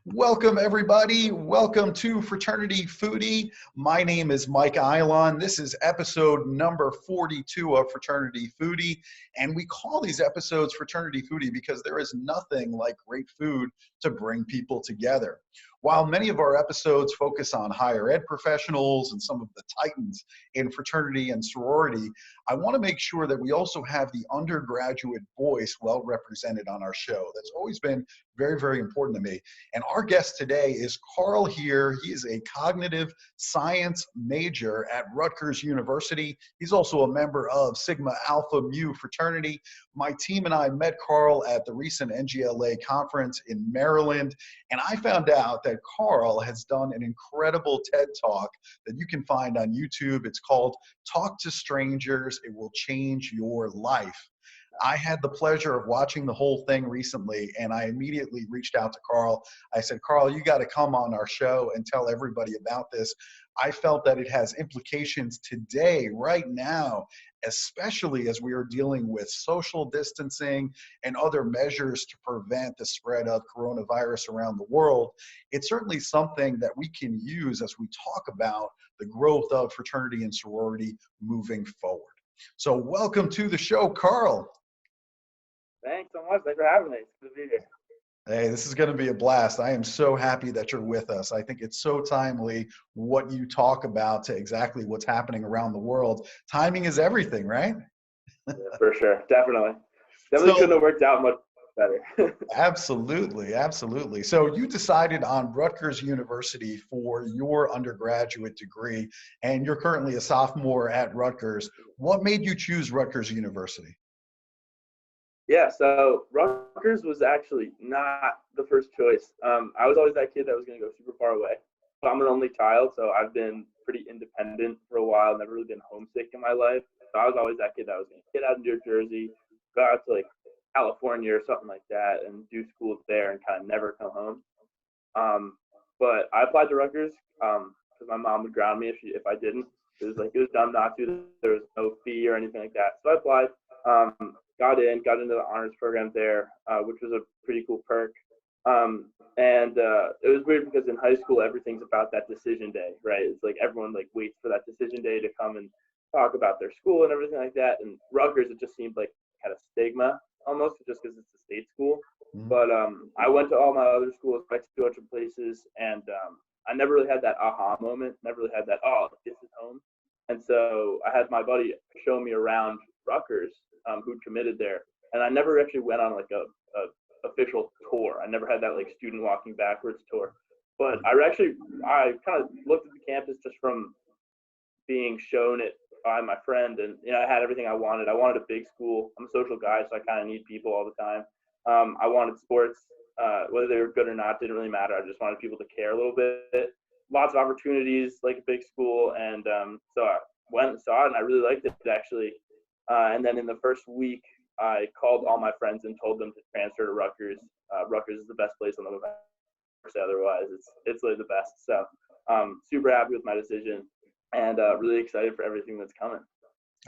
Welcome, everybody. Welcome to Fraternity Foodie. My name is Mike Eilon. This is episode number 42 of Fraternity Foodie. And we call these episodes Fraternity Foodie because there is nothing like great food to bring people together. While many of our episodes focus on higher ed professionals and some of the titans in fraternity and sorority, I want to make sure that we also have the undergraduate voice well represented on our show. That's always been very, very important to me. And our guest today is Carl Heer. He is a cognitive science major at Rutgers University. He's also a member of Sigma Alpha Mu Fraternity. My team and I met Carl at the recent NGLA conference in Maryland, and I found out that Carl has done an incredible TED Talk that you can find on YouTube. It's called Talk to Strangers. It will change your life. I had the pleasure of watching the whole thing recently, and I immediately reached out to Carl. I said, Carl, you got to come on our show and tell everybody about this. I felt that it has implications today, right now, especially as we are dealing with social distancing and other measures to prevent the spread of coronavirus around the world. It's certainly something that we can use as we talk about the growth of fraternity and sorority moving forward. So welcome to the show, Carl. Thanks so much. Thanks for having me. It's good to be here. Hey, this is going to be a blast. I am so happy that you're with us. I think it's so timely what you talk about to exactly what's happening around the world. Timing is everything, right? Yeah, for sure. Definitely couldn't have worked out much better. Absolutely, absolutely. So you decided on Rutgers University for your undergraduate degree, and you're currently a sophomore at Rutgers. What made you choose Rutgers University? Yeah, so Rutgers was actually not the first choice. I was always that kid that was going to go super far away. So I'm an only child, so I've been pretty independent for a while, never really been homesick in my life. So I was always that kid that was going to get out of New Jersey, go out to like California or something like that and do school there and kind of never come home. But I applied to Rutgers because my mom would ground me if I didn't. It was dumb not to. There was no fee or anything like that. So I applied. Got into the honors program there, which was a pretty cool perk. And it was weird because in high school, everything's about that decision day, right? It's like everyone like waits for that decision day to come and talk about their school and everything like that. And Rutgers, it just seemed like had a stigma almost just because it's a state school. But I went to all my other schools, went to a bunch of places, and I never really had that aha moment, never really had that, oh, this is home. And so I had my buddy show me around Rutgers, who'd committed there. And I never actually went on like a official tour. I never had that like student walking backwards tour. But I kind of looked at the campus just from being shown it by my friend, and I had everything I wanted. I wanted a big school. I'm a social guy, so I kind of need people all the time. I wanted sports, whether they were good or not, didn't really matter. I just wanted people to care a little bit. Lots of opportunities, like a big school, and so I went and saw it, and I really liked it actually. And then in the first week, I called all my friends and told them to transfer to Rutgers. Rutgers is the best place on the web. Say otherwise, it's really the best. So super happy with my decision, and really excited for everything that's coming.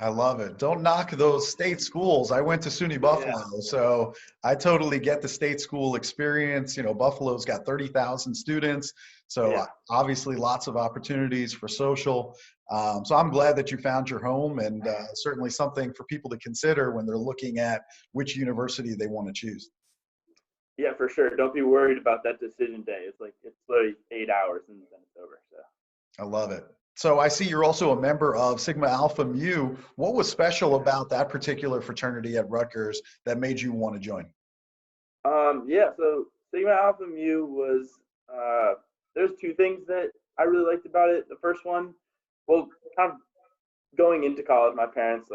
I love it. Don't knock those state schools. I went to SUNY Buffalo, so I totally get the state school experience. Buffalo's got 30,000 students, so obviously lots of opportunities for social. So I'm glad that you found your home, and certainly something for people to consider when they're looking at which university they want to choose. Yeah, for sure. Don't be worried about that decision day. It's literally 8 hours and then it's over. So I love it. So I see you're also a member of Sigma Alpha Mu. What was special about that particular fraternity at Rutgers that made you want to join? So Sigma Alpha Mu was, there's two things that I really liked about it. The first one, well, kind of going into college, my parents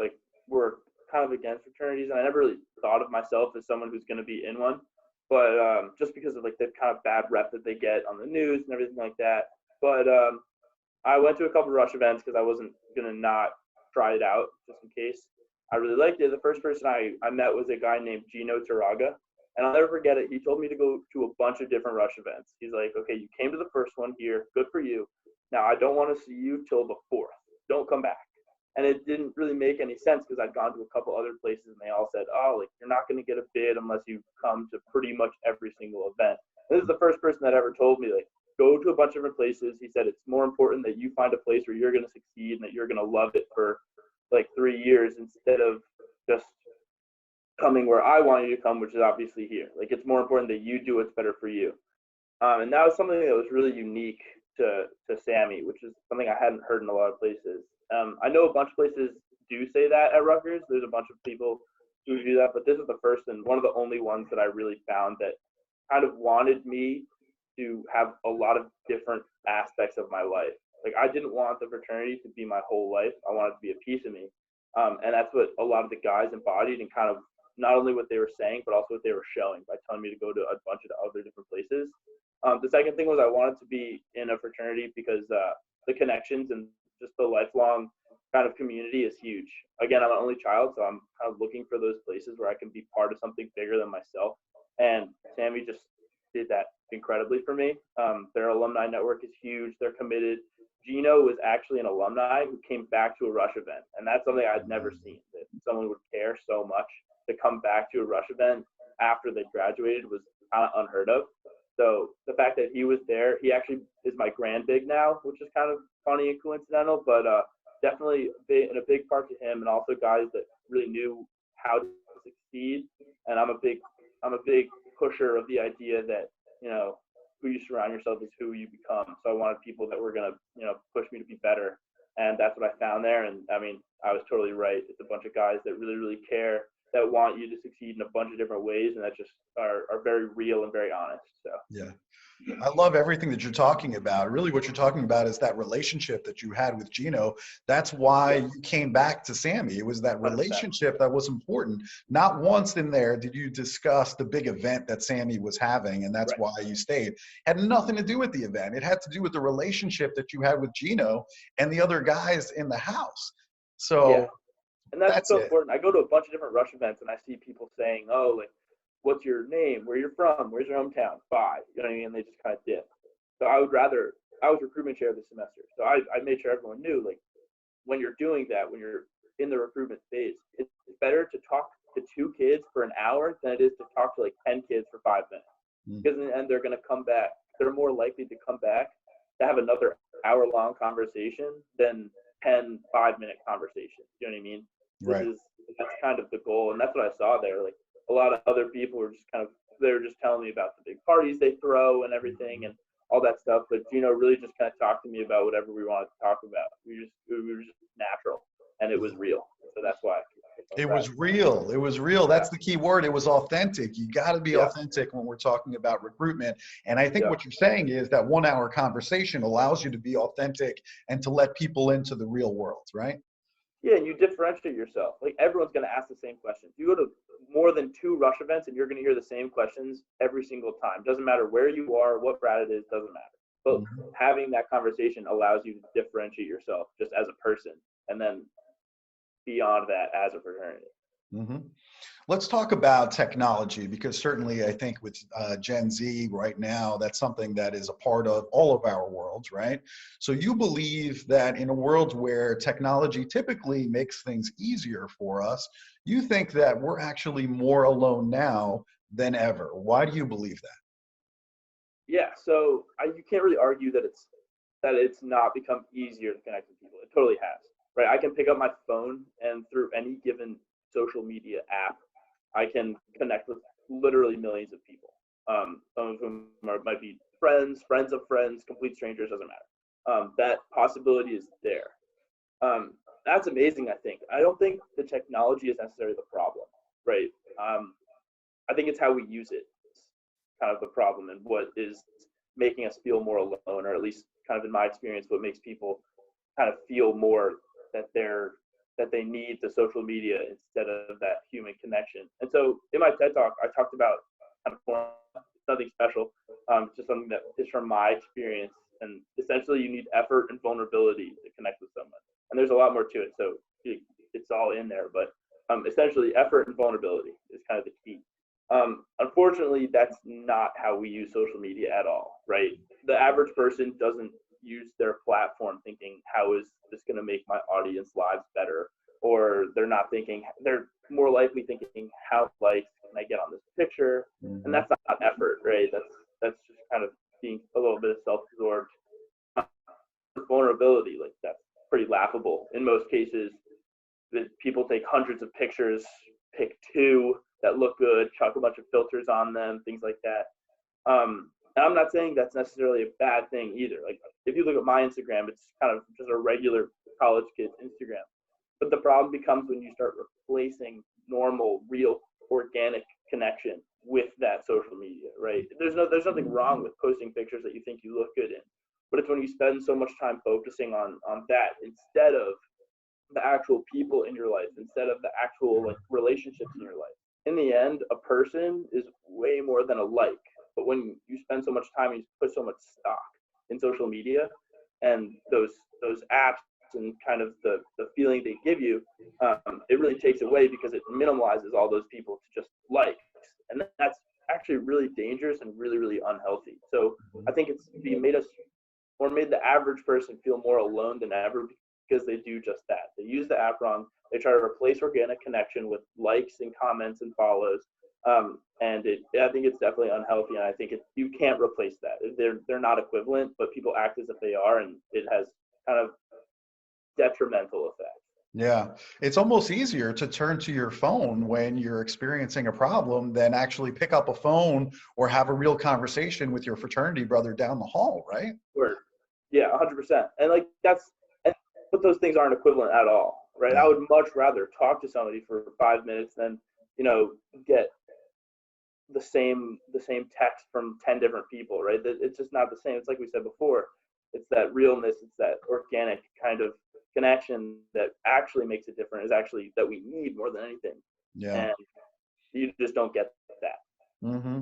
were kind of against fraternities, and I never really thought of myself as someone who's going to be in one. But just because of the kind of bad rep that they get on the news and everything like that. But I went to a couple of rush events because I wasn't going to not try it out just in case. I really liked it. The first person I met was a guy named Gino Taraga, and I'll never forget it. He told me to go to a bunch of different rush events. He's like, okay, you came to the first one here. Good for you. Now, I don't want to see you till the 4th. Don't come back. And it didn't really make any sense because I'd gone to a couple other places and they all said, oh, like, you're not going to get a bid unless you come to pretty much every single event. And this is the first person that ever told me, like, go to a bunch of different places. He said it's more important that you find a place where you're going to succeed and that you're going to love it for like 3 years instead of just coming where I want you to come, which is obviously here. Like, it's more important that you do what's better for you. And that was something that was really unique to Sammy, which is something I hadn't heard in a lot of places. I know a bunch of places do say that at Rutgers. There's a bunch of people who do that, but this is the first and one of the only ones that I really found that kind of wanted me to have a lot of different aspects of my life. Like, I didn't want the fraternity to be my whole life. I wanted it to be a piece of me. And that's what a lot of the guys embodied, and kind of not only what they were saying, but also what they were showing by telling me to go to a bunch of other different places. The second thing was I wanted to be in a fraternity because the connections and just the lifelong kind of community is huge. Again, I'm an only child, so I'm kind of looking for those places where I can be part of something bigger than myself. And Sammy just did that incredibly for me. Their alumni network is huge. They're committed. Gino was actually an alumni who came back to a Rush event, and that's something I'd never seen, that someone would care so much to come back to a Rush event after they graduated was kind of unheard of. So the fact that he was there, he actually is my grand big now, which is kind of funny and coincidental, but definitely in a big part to him, and also guys that really knew how to succeed. And I'm a big pusher of the idea that, you know, who you surround yourself is who you become. So I wanted people that were going to, you know, push me to be better. And that's what I found there. And I mean, I was totally right. It's a bunch of guys that really, really care, that want you to succeed in a bunch of different ways, and that just are very real and very honest. So Yeah. I love everything that you're talking about. Really, what you're talking about is that relationship that you had with Gino. That's why you came back to Sammy. It was that 100%. relationship that was important. Not once in there did you discuss the big event that Sammy was having, and that's Right. why you stayed. Had nothing to do with the event. It had to do with the relationship that you had with Gino and the other guys in the house. So yeah, and that's so it. important. I go to a bunch of different Rush events, and I see people saying, "Oh, like, what's your name? Where you're from? Where's your hometown? Bye." You know what I mean? And they just kind of dip. So I was recruitment chair this semester, so I made sure everyone knew, like, when you're doing that, when you're in the recruitment phase, it's better to talk to 2 kids for an hour than it is to talk to like 10 kids for 5 minutes. Because in the end, they're going to come back. They're more likely to come back to have another hour-long conversation than 10 5-minute conversations. You know what I mean? Right. That's kind of the goal, and that's what I saw there. Like, a lot of other people were just they were just telling me about the big parties they throw and everything and all that stuff. But Gino really just kind of talked to me about whatever we wanted to talk about. We were just natural, and it was real. So that's why. It was real. It was real. That's the key word. It was authentic. You got to be authentic when we're talking about recruitment. And I think what you're saying is that 1 hour conversation allows you to be authentic and to let people into the real world, right? Yeah, and you differentiate yourself. Like, everyone's going to ask the same questions. You go to more than 2 Rush events, and you're going to hear the same questions every single time. Doesn't matter where you are, what frat it is, doesn't matter. But having that conversation allows you to differentiate yourself just as a person, and then beyond that as a fraternity. Let's talk about technology, because certainly I think with Gen Z right now, that's something that is a part of all of our worlds, right? So you believe that in a world where technology typically makes things easier for us, you think that we're actually more alone now than ever. Why do you believe that? Yeah, so you can't really argue that it's not become easier to connect with people. It totally has, right? I can pick up my phone, and through any given social media app, I can connect with literally millions of people. Some of whom might be friends of friends, complete strangers, doesn't matter. That possibility is there. That's amazing, I think. I don't think the technology is necessarily the problem, right? I think it's how we use it, kind of the problem, and what is making us feel more alone, or at least kind of in my experience, what makes people kind of feel more that they need the social media instead of that human connection. And so in my TED Talk, I talked about kind of nothing special, just something that is from my experience. And essentially, you need effort and vulnerability to connect with someone. And there's a lot more to it, so it's all in there. But essentially, effort and vulnerability is kind of the key. Unfortunately, that's not how we use social media at all, right? The average person doesn't use their platform thinking, how is this going to make my audience lives better? Or they're more likely thinking, how likes can I get on this picture? Mm-hmm. And that's not effort, right? That's just kind of being a little bit self-absorbed. Vulnerability, like, that's pretty laughable in most cases. That people take hundreds of pictures, pick 2 that look good, chuck a bunch of filters on them, things like that. And I'm not saying that's necessarily a bad thing either. Like, if you look at my Instagram, it's kind of just a regular college kid's Instagram. But the problem becomes when you start replacing normal, real, organic connection with that social media, right? There's nothing wrong with posting pictures that you think you look good in, but it's when you spend so much time focusing on that instead of the actual people in your life, instead of the actual, like, relationships in your life. In the end, a person is way more than a like. But when you spend so much time and you put so much stock in social media and those apps and kind of the feeling they give you, it really takes away, because it minimalizes all those people to just likes. And that's actually really dangerous and really, really unhealthy. So I think it's made the average person feel more alone than ever, because they do just that. They use the app wrong. They try to replace organic connection with likes and comments and follows. And I think it's definitely unhealthy, and I think you can't replace that. They're not equivalent, but people act as if they are, and it has kind of detrimental effects. Yeah, it's almost easier to turn to your phone when you're experiencing a problem than actually pick up a phone or have a real conversation with your fraternity brother down the hall, right? Word. Yeah, 100%. And but those things aren't equivalent at all, right? Yeah. I would much rather talk to somebody for 5 minutes than, get the same text from 10 different people, right? It's just not the same. It's like we said before, it's that realness, it's that organic kind of connection that actually makes it different, is actually that we need more than anything. Yeah. And you just don't get that. Mm-hmm.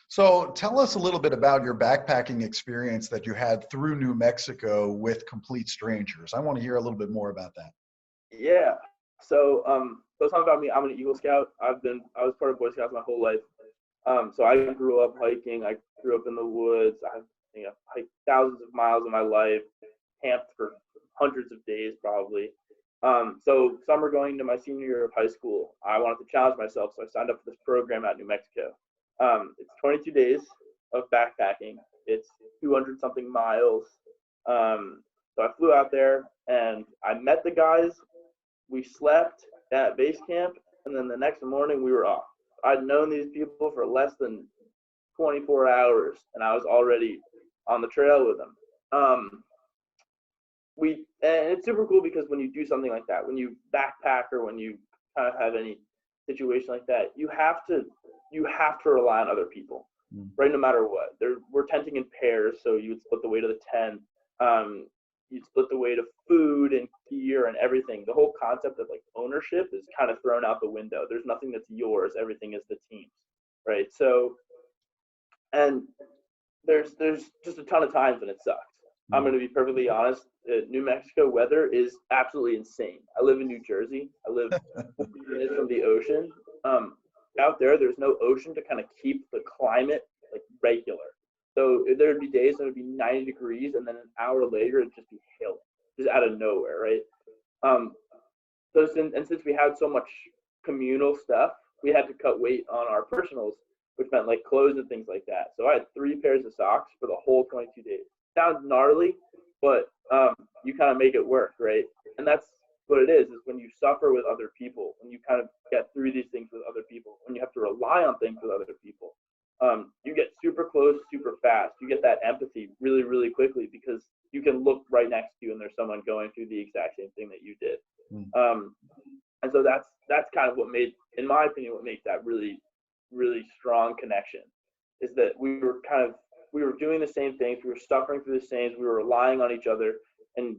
So tell us a little bit about your backpacking experience that you had through New Mexico with complete strangers. I want to hear a little bit more about that. Yeah. So something about me, I'm an Eagle Scout. I was part of Boy Scouts my whole life. So I grew up hiking. I grew up in the woods. I've hiked thousands of miles in my life, camped for hundreds of days probably. So summer going into my senior year of high school, I wanted to challenge myself, so I signed up for this program at New Mexico. It's 22 days of backpacking. It's 200 something miles. So I flew out there and I met the guys. We slept at base camp, and then the next morning we were off. I'd known these people for less than 24 hours, and I was already on the trail with them. And it's super cool, because when you do something like that, when you backpack or when you kind of have any situation like that, you have to rely on other people, right? No matter what. We're tenting in pairs, so you would split the weight of the tent. You split the weight of food and gear and everything. The whole concept of, like, ownership is kind of thrown out the window. There's nothing that's yours. Everything is the team's, right? So, and there's just a ton of times when it sucks. I'm going to be perfectly honest. New Mexico weather is absolutely insane. I live in New Jersey. I live 40 minutes from the ocean. Out there's no ocean to kind of keep the climate, like, regular. So there would be days that would be 90 degrees, and then an hour later it'd just be hailing, just out of nowhere, right? Since we had so much communal stuff, we had to cut weight on our personals, which meant, like, clothes and things like that. So I had 3 pairs of socks for the whole 22 days. Sounds gnarly, but you kind of make it work, right? And that's what it is when you suffer with other people, when you kind of get through these things with other people, when you have to rely on things with other people. You get super close, super fast. You get that empathy really, really quickly, because you can look right next to you and there's someone going through the exact same thing that you did. And so that's kind of what made, in my opinion, what makes that really, really strong connection, is that we were doing the same things. We were suffering through the same. We were relying on each other, and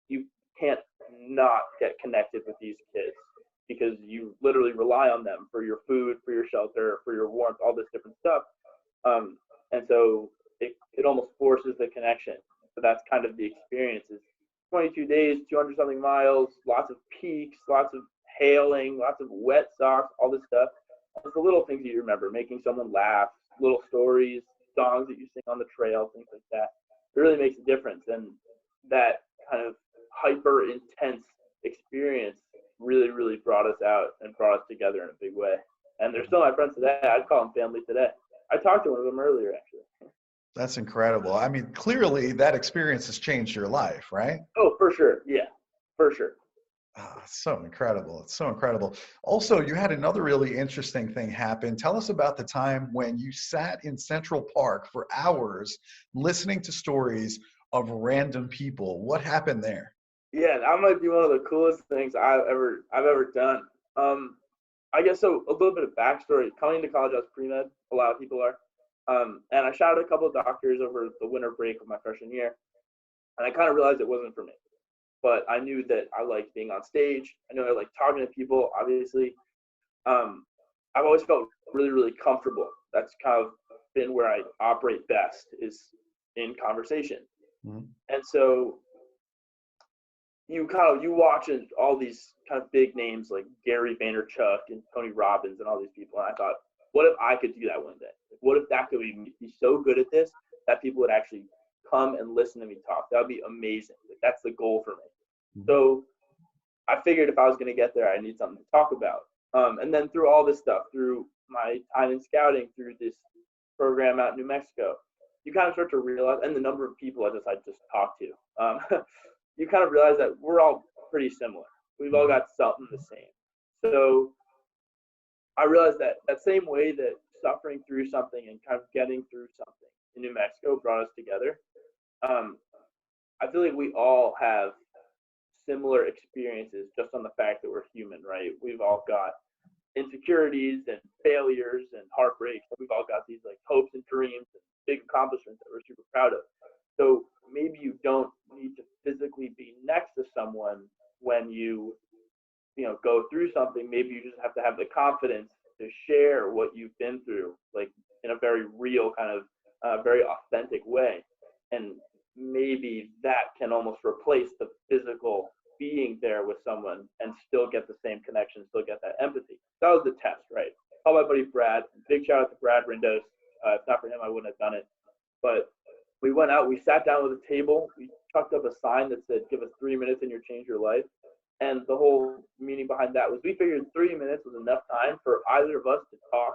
you can't not get connected with these kids, because you literally rely on them for your food, for your shelter, for your warmth, all this different stuff. And so it almost forces the connection. So that's kind of the experience, is 22 days, 200 something miles, lots of peaks, lots of hailing, lots of wet socks, all this stuff. It's the little things that you remember, making someone laugh, little stories, songs that you sing on the trail, things like that. it really makes a difference. And that kind of hyper intense experience really, really brought us out and brought us together in a big way. And they're still my friends today. I'd call them family today. I talked to one of them earlier, actually. That's incredible. I mean, clearly that experience has changed your life, right? Oh, for sure. Yeah, for sure. It's so incredible. It's so incredible. Also, you had another really interesting thing happen. Tell us about the time when you sat in Central Park for hours listening to stories of random people. What happened there? Yeah, that might be one of the coolest things I've ever done. I guess so. A little bit of backstory. Coming to college, I was pre-med. A lot of people are. And I shadowed a couple of doctors over the winter break of my freshman year, and I kind of realized it wasn't for me. But I knew that I liked being on stage. I knew I liked talking to people. Obviously, I've always felt really, really comfortable. That's kind of been where I operate best, is in conversation. Mhm. And so you watch all these kind of big names like Gary Vaynerchuk and Tony Robbins and all these people, and I thought, what if I could do that one day? Like, what if that could be so good at this that people would actually come and listen to me talk? That would be amazing. Like, that's the goal for me. So I figured if I was going to get there, I need something to talk about. And then through all this stuff, through my time in scouting, through this program out in New Mexico, you kind of start to realize, and the number of people I just talked to, you kind of realize that we're all pretty similar. We've all got something the same. So I realized that same way that suffering through something and kind of getting through something in New Mexico brought us together, I feel like we all have similar experiences just on the fact that we're human, right? We've all got insecurities and failures and heartbreaks. We've all got these like hopes and dreams and big accomplishments that we're super proud of. So maybe you don't need to physically be next to someone when you go through something. Maybe you just have to have the confidence to share what you've been through, like in a very real kind of very authentic way. And maybe that can almost replace the physical being there with someone and still get the same connection, still get that empathy. That was the test, right? Call my buddy Brad. Big shout out to Brad Rindos. If not for him, I wouldn't have done it. But we went out, we sat down with a table, we tucked up a sign that said, give us 3 minutes and you'll change your life. And the whole meaning behind that was we figured 3 minutes was enough time for either of us to talk,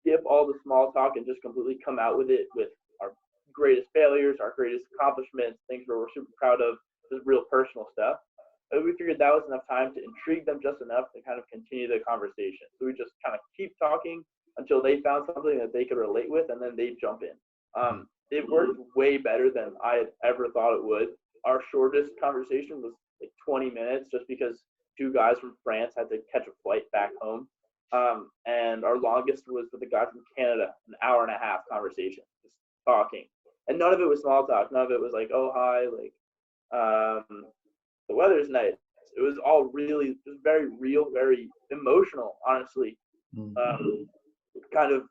skip all the small talk, and just completely come out with it with our greatest failures, our greatest accomplishments, things where we're super proud of, just real personal stuff. And we figured that was enough time to intrigue them just enough to kind of continue the conversation. So we just kind of keep talking until they found something that they could relate with, and then they jump in. It worked way better than I had ever thought it would. Our shortest conversation was like 20 minutes just because two guys from France had to catch a flight back home. And our longest was with a guy from Canada, an hour and a half conversation, just talking. And none of it was small talk. None of it was like, oh, hi, like, the weather's nice. It was all really just very real, very emotional, honestly. Kind of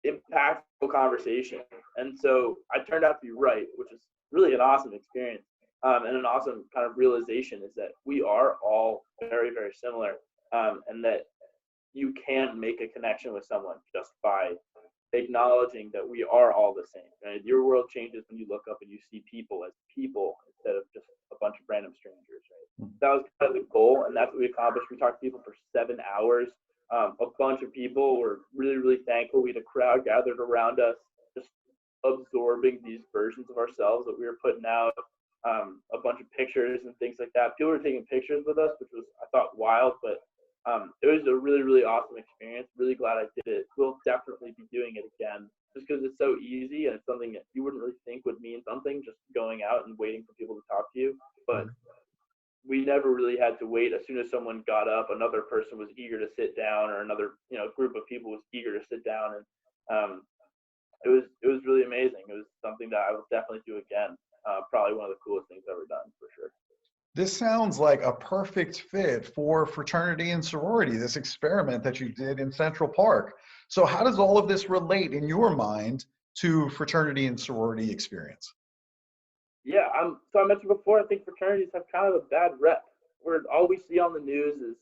impactful conversation. And so I turned out to be right, which is really an awesome experience. And an awesome kind of realization is that we are all very, very similar, and that you can make a connection with someone just by acknowledging that we are all the same. Right? Your world changes when you look up and you see people as people instead of just a bunch of random strangers. Right? That was kind of the goal, and that's what we accomplished. We talked to people for 7 hours. A bunch of people were really, really thankful. We had a crowd gathered around us, just absorbing these versions of ourselves that we were putting out. A bunch of pictures and things like that. People were taking pictures with us, which was, I thought, wild, but it was a really, really awesome experience. Really glad I did it. We'll definitely be doing it again, just because it's so easy and it's something that you wouldn't really think would mean something, just going out and waiting for people to talk to you. But we never really had to wait. As soon as someone got up, another person was eager to sit down, or another group of people was eager to sit down, and it was really amazing. It was something that I will definitely do again. Probably one of the coolest things I've ever done, for sure. This sounds like a perfect fit for fraternity and sorority, this experiment that you did in Central Park. So how does all of this relate in your mind to fraternity and sorority experience? Yeah, so I mentioned before, I think fraternities have kind of a bad rep, where all we see on the news is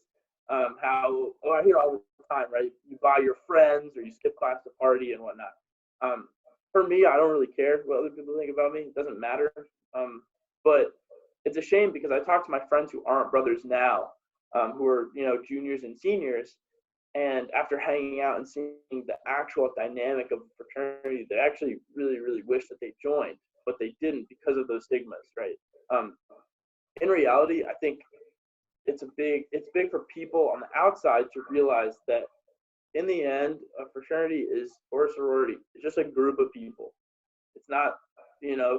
how, I hear all the time, right? You buy your friends or you skip class to party and whatnot. for me, I don't really care what other people think about me. It doesn't matter. But it's a shame because I talk to my friends who aren't brothers now, who are, juniors and seniors. And after hanging out and seeing the actual dynamic of the fraternity, they actually really, really wish that they joined, but they didn't because of those stigmas, right? In reality, I think it's big for people on the outside to realize that in the end, a fraternity or a sorority is just a group of people. It's not,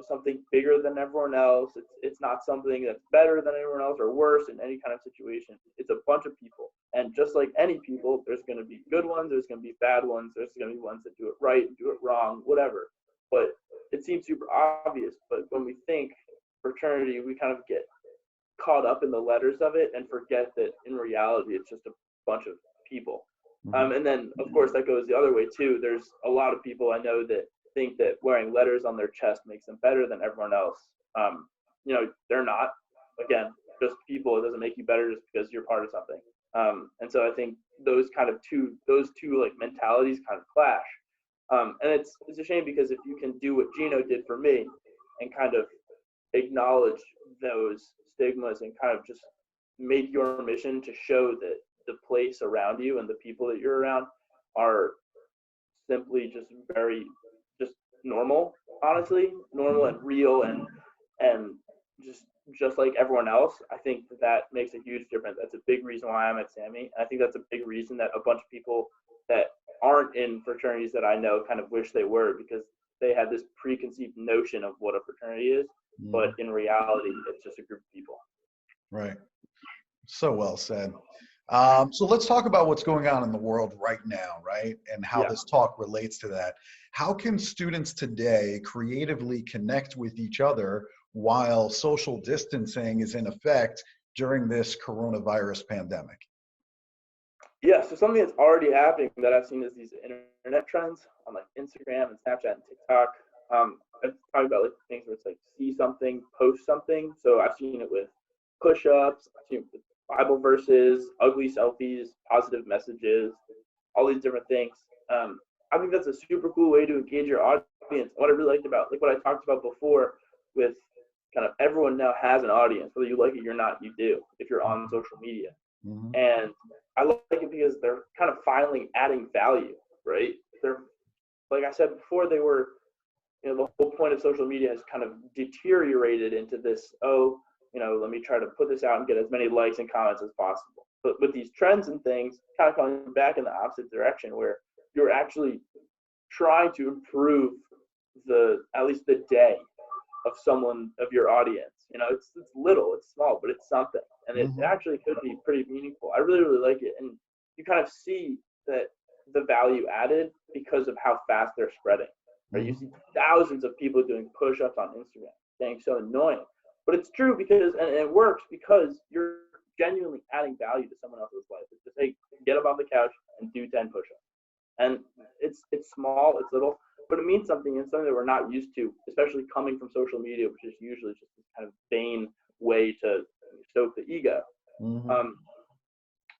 something bigger than everyone else. It's not something that's better than everyone else or worse in any kind of situation. It's a bunch of people. And just like any people, there's going to be good ones, there's going to be bad ones, there's going to be ones that do it right and do it wrong, whatever. But it seems super obvious. But when we think fraternity, we kind of get caught up in the letters of it and forget that in reality, it's just a bunch of people. And then, of course, that goes the other way, too. There's a lot of people I know that think that wearing letters on their chest makes them better than everyone else. They're not. Again, just people. It doesn't make you better just because you're part of something. And so I think those two like mentalities kind of clash. And it's a shame because if you can do what Gino did for me and kind of acknowledge those stigmas and kind of just make your mission to show that the place around you and the people that you're around are simply just normal, honestly, normal and real and just like everyone else, I think that makes a huge difference. That's a big reason why I'm at Sammy. I think that's a big reason that a bunch of people that aren't in fraternities that I know kind of wish they were, because they had this preconceived notion of what a fraternity is, but in reality, it's just a group of people. Right. So well said. So let's talk about what's going on in the world right now, right? And how this talk relates to that. How can students today creatively connect with each other while social distancing is in effect during this coronavirus pandemic? Yeah, so something that's already happening that I've seen is these internet trends on like Instagram and Snapchat and TikTok. I'm talking about like things where it's like see something, post something. So I've seen it with push-ups, I've seen it with Bible verses, ugly selfies, positive messages, all these different things. I think that's a super cool way to engage your audience. What I really liked about, like what I talked about before with kind of everyone now has an audience, whether you like it or not, you do, if you're on social media. And I like it because they're kind of finally adding value, right? They're, like I said before, they were, the whole point of social media has kind of deteriorated into this, let me try to put this out and get as many likes and comments as possible. But with these trends and things, kind of coming back in the opposite direction, where you're actually trying to improve at least the day of someone of your audience. It's little, it's small, but it's something, and it actually could be pretty meaningful. I really, really like it, and you kind of see that the value added because of how fast they're spreading. Right? You see thousands of people doing push-ups on Instagram. Dang, so annoying. But it's true because, and it works because you're genuinely adding value to someone else's life. It's just, hey, get up off the couch and do 10 push-ups. And it's small, it's little, but it means something, and something that we're not used to, especially coming from social media, which is usually just this kind of vain way to stoke the ego.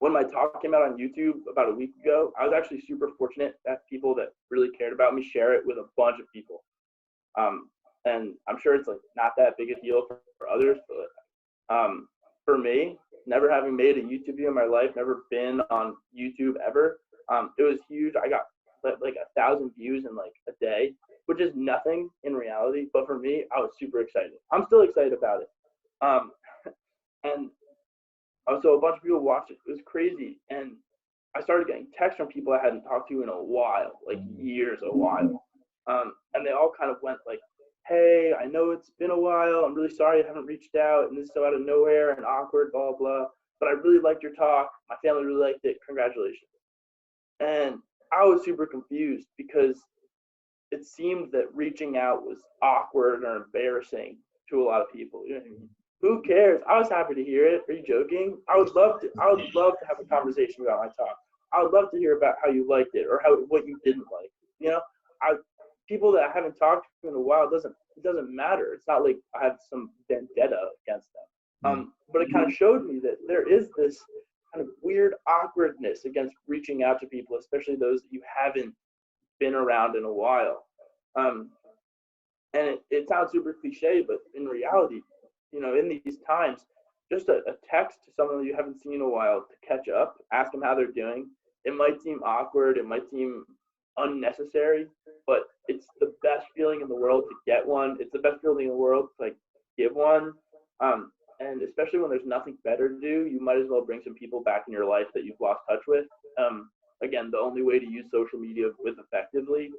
When my talk came out on YouTube about a week ago, I was actually super fortunate to have people that really cared about me share it with a bunch of people. And I'm sure it's like not that big a deal for others, but for me, never having made a YouTube video in my life, never been on YouTube ever, it was huge. I got like 1,000 views in like a day, which is nothing in reality, but for me, I was super excited. I'm still excited about it. And so a bunch of people watched it. It was crazy. And I started getting texts from people I hadn't talked to in a while, like years, a while. And they all kind of went like, hey, I know it's been a while. I'm really sorry I haven't reached out, and this is so out of nowhere and awkward, blah, blah. But I really liked your talk. My family really liked it. Congratulations. And I was super confused because it seemed that reaching out was awkward or embarrassing to a lot of people. You know what I mean? Who cares? I was happy to hear it. Are you joking? I would love to have a conversation about my talk. I would love to hear about how you liked it or what you didn't like. People that I haven't talked to in a while, it doesn't matter. It's not like I have some vendetta against them. But it kind of showed me that there is this kind of weird awkwardness against reaching out to people, especially those that you haven't been around in a while. And it sounds super cliche, but in reality, in these times, just a text to someone you haven't seen in a while to catch up, ask them how they're doing. It might seem awkward, it might seem unnecessary, but it's the best feeling in the world to get one. It's the best feeling in the world to give one. And especially when there's nothing better to do, you might as well bring some people back in your life that you've lost touch with. Again, the only way to use social media effectively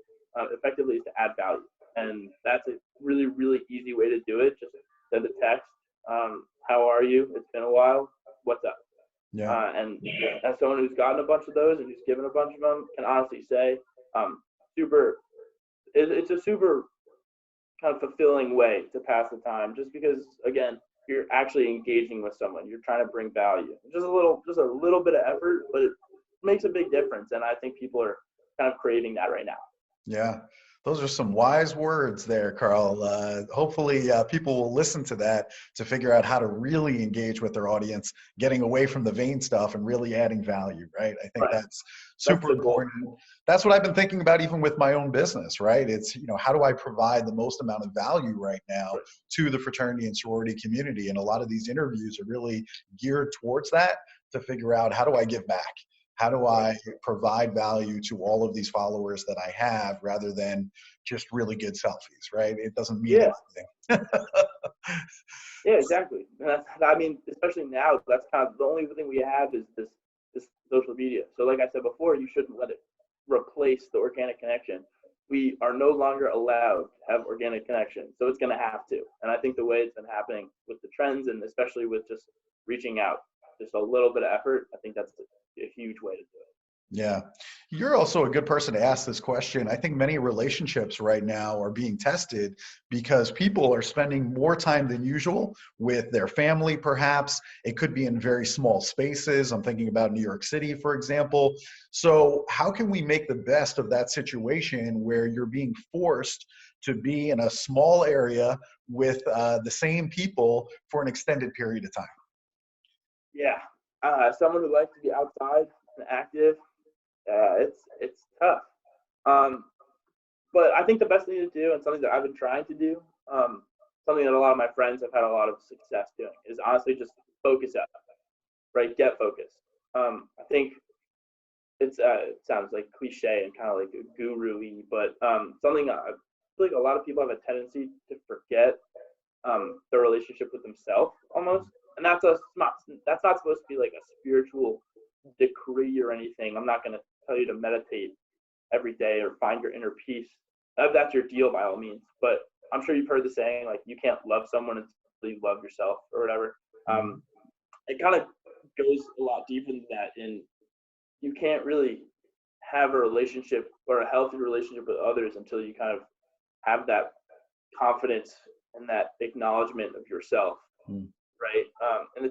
is to add value. And that's a really, really easy way to do it. Just send a text. How are you? It's been a while. What's up? Yeah. And as someone who's gotten a bunch of those and who's given a bunch of them, can honestly say, it's a super kind of fulfilling way to pass the time. Just because, again, you're actually engaging with someone. You're trying to bring value. Just a little bit of effort, but it makes a big difference. And I think people are kind of craving that right now. Yeah, those are some wise words there, Carl. Hopefully people will listen to that to figure out how to really engage with their audience, getting away from the vain stuff and really adding value, right? I think that's super important. That's what I've been thinking about even with my own business, right? It's, how do I provide the most amount of value right now to the fraternity and sorority community? And a lot of these interviews are really geared towards that, to figure out, how do I give back? How do I provide value to all of these followers that I have, rather than just really good selfies, right? It doesn't mean anything. Yeah, exactly. And especially now, that's kind of the only thing we have is this social media. So like I said before, you shouldn't let it replace the organic connection. We are no longer allowed to have organic connection, so it's going to have to. And I think the way it's been happening with the trends, and especially with just reaching out, just a little bit of effort, I think that's a huge way to do it. Yeah. You're also a good person to ask this question. I think many relationships right now are being tested because people are spending more time than usual with their family, perhaps. It could be in very small spaces. I'm thinking about New York City, for example. So how can we make the best of that situation where you're being forced to be in a small area with the same people for an extended period of time? Yeah. Someone who likes to be outside and active, it's tough. But I think the best thing to do, and something that I've been trying to do, something that a lot of my friends have had a lot of success doing, is honestly just focus up, right? Get focused. I think it sounds like cliche and kind of like guru-y, but something I feel like a lot of people have a tendency to forget their relationship with themselves almost. And that's not supposed to be like a spiritual decree or anything. I'm not going to tell you to meditate every day or find your inner peace. That's your deal by all means. But I'm sure you've heard the saying, like, you can't love someone until you love yourself or whatever. It kind of goes a lot deeper than that. And you can't really have a relationship or a healthy relationship with others until you kind of have that confidence and that acknowledgement of yourself. Right. In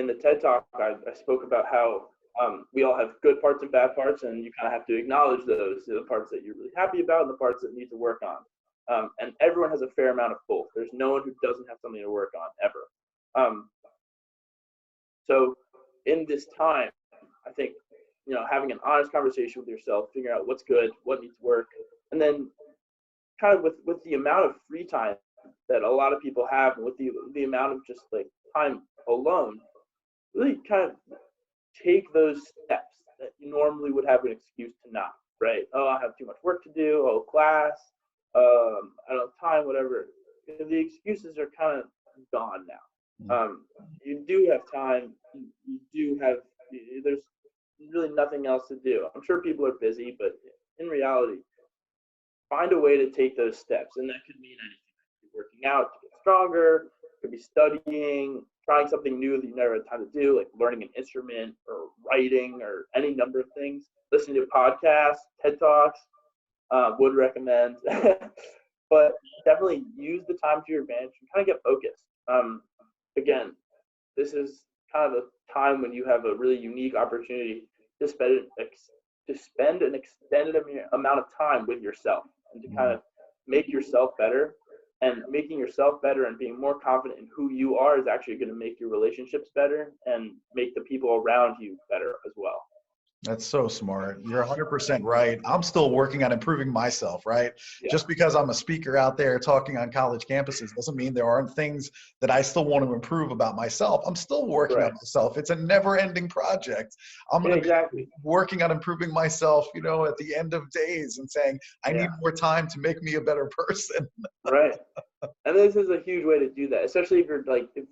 the TED Talk, I spoke about how we all have good parts and bad parts, and you kind of have to acknowledge those, the parts that you're really happy about and the parts that need to work on. And everyone has a fair amount of both. There's no one who doesn't have something to work on ever. So in this time, I think, having an honest conversation with yourself, figuring out what's good, what needs work, and then kind of with the amount of free time that a lot of people have, and with the amount of just like time alone, really kind of take those steps that you normally would have an excuse to not, right? Oh, I have too much work to do. Oh, class. I don't have time, whatever. The excuses are kind of gone now. You do have time. There's really nothing else to do. I'm sure people are busy, but in reality, find a way to take those steps. And that could mean anything. Working out to get stronger, could be studying, trying something new that you never had time to do, like learning an instrument or writing or any number of things. Listening to podcasts, TED Talks, would recommend. But definitely use the time to your advantage and kind of get focused. Again, this is kind of a time when you have a really unique opportunity to spend an extended amount of time with yourself and to kind of make yourself better. And making yourself better and being more confident in who you are is actually going to make your relationships better and make the people around you better as well. That's so smart. You're 100% right. I'm still working on improving myself, right? Yeah. Just because I'm a speaker out there talking on college campuses doesn't mean there aren't things that I still want to improve about myself. I'm still working on Right. myself. It's a never-ending project. I'm Yeah, going to be exactly. working on improving myself, at the end of days and saying, I need Yeah. more time to make me a better person. Right. And this is a huge way to do that, especially if you're like, if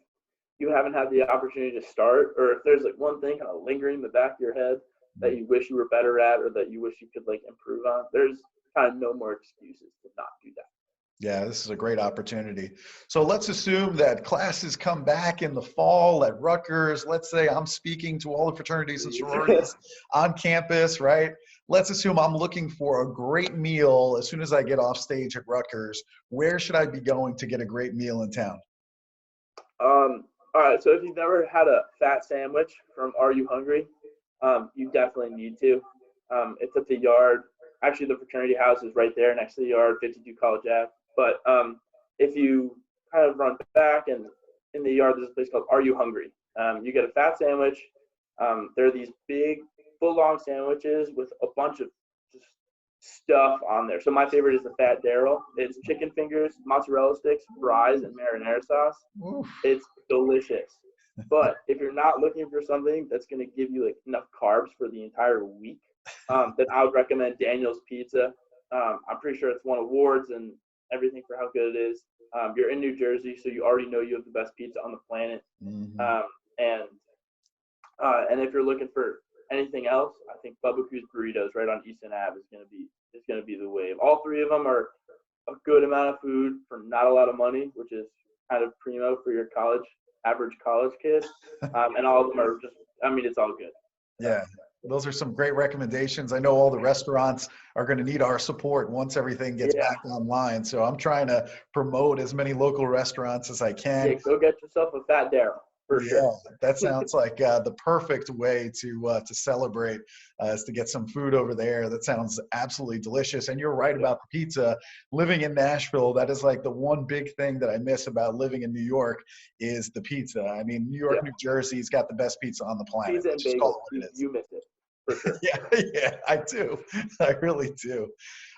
you haven't had the opportunity to start, or if there's like one thing kind of lingering in the back of your head that you wish you were better at, or that you wish you could like improve on, there's kind of no more excuses to not do that. Yeah, this is a great opportunity. So let's assume that classes come back in the fall at Rutgers. Let's say I'm speaking to all the fraternities and sororities on campus, right? Let's assume I'm looking for a great meal as soon as I get off stage at Rutgers. Where should I be going to get a great meal in town? All right, so if you've never had a fat sandwich from Are You Hungry, you definitely need to. It's at the Yard. Actually, the fraternity house is right there next to the Yard, 52 College Ave. But if you kind of run back and in the Yard, there's a place called Are You Hungry? You get a fat sandwich. There are these big, full-long sandwiches with a bunch of just stuff on there. So my favorite is the Fat Daryl. It's chicken fingers, mozzarella sticks, fries, and marinara sauce. Oof. It's delicious. But if you're not looking for something that's going to give you like enough carbs for the entire week, then I would recommend Daniel's Pizza. I'm pretty sure it's won awards and everything for how good it is. You're in New Jersey, so you already know you have the best pizza on the planet. Mhm. And if you're looking for anything else, I think Bubba Q's Burritos right on Easton Ave is gonna be the wave. All three of them are a good amount of food for not a lot of money, which is kind of primo for your average college kid. And all of them are just, I mean, it's all good. Yeah, those are some great recommendations. I know all the restaurants are going to need our support once everything gets Yeah, back online. So I'm trying to promote as many local restaurants as I yeah. can. Go get yourself a Fat Daryl for Yeah, sure. that sounds like the perfect way to celebrate is to get some food over there. That sounds absolutely delicious. And you're right Yeah, about the pizza. Living in Nashville, that is like the one big thing that I miss about living in New York is the pizza. I mean, New York, yeah. New Jersey's got the best pizza on the planet. Pizza Let's and just call bagels. it what it is. You missed it for sure. Yeah, yeah, I do. I really do.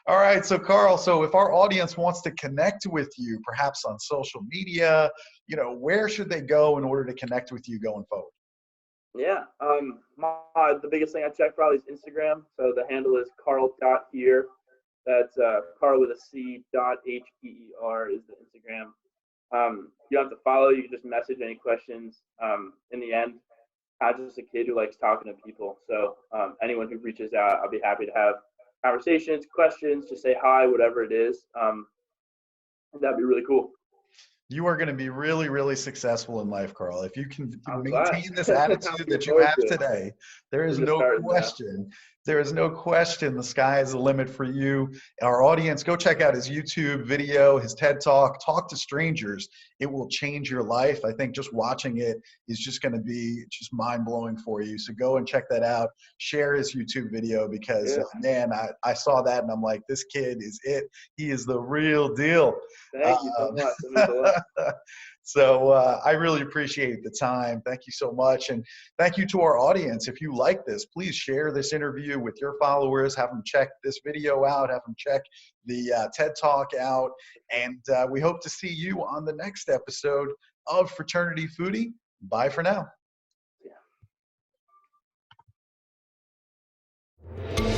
All right, so Carl, so if our audience wants to connect with you, perhaps on social media, where should they go in order to connect with you going forward? Yeah. The biggest thing I check probably is Instagram. So the handle is Carl.Heer. That's Carl with a C dot Heer is the Instagram. You don't have to follow. You can just message any questions. In the end, I'm just a kid who likes talking to people. So anyone who reaches out, I'll be happy to have conversations, questions, just say hi, whatever it is. That'd be really cool. You are going to be really, really successful in life, Carl. If you can I'm glad. maintain this I'm attitude looking that you forward have to it. today, there We're is just no starting now. question. There is no question the sky is the limit for you. Our audience, go check out his YouTube video, his TED Talk, Talk to Strangers. It will change your life. I think just watching it is just going to be just mind-blowing for you. So go and check that out. Share his YouTube video because, Yeah. man, I saw that and I'm like, this kid is it. He is the real deal. Thank you so much. That means a lot. So I really appreciate the time. Thank you so much. And thank you to our audience. If you like this, please share this interview with your followers. Have them check this video out. Have them check the TED Talk out. And we hope to see you on the next episode of Fraternity Foodie. Bye for now. Yeah.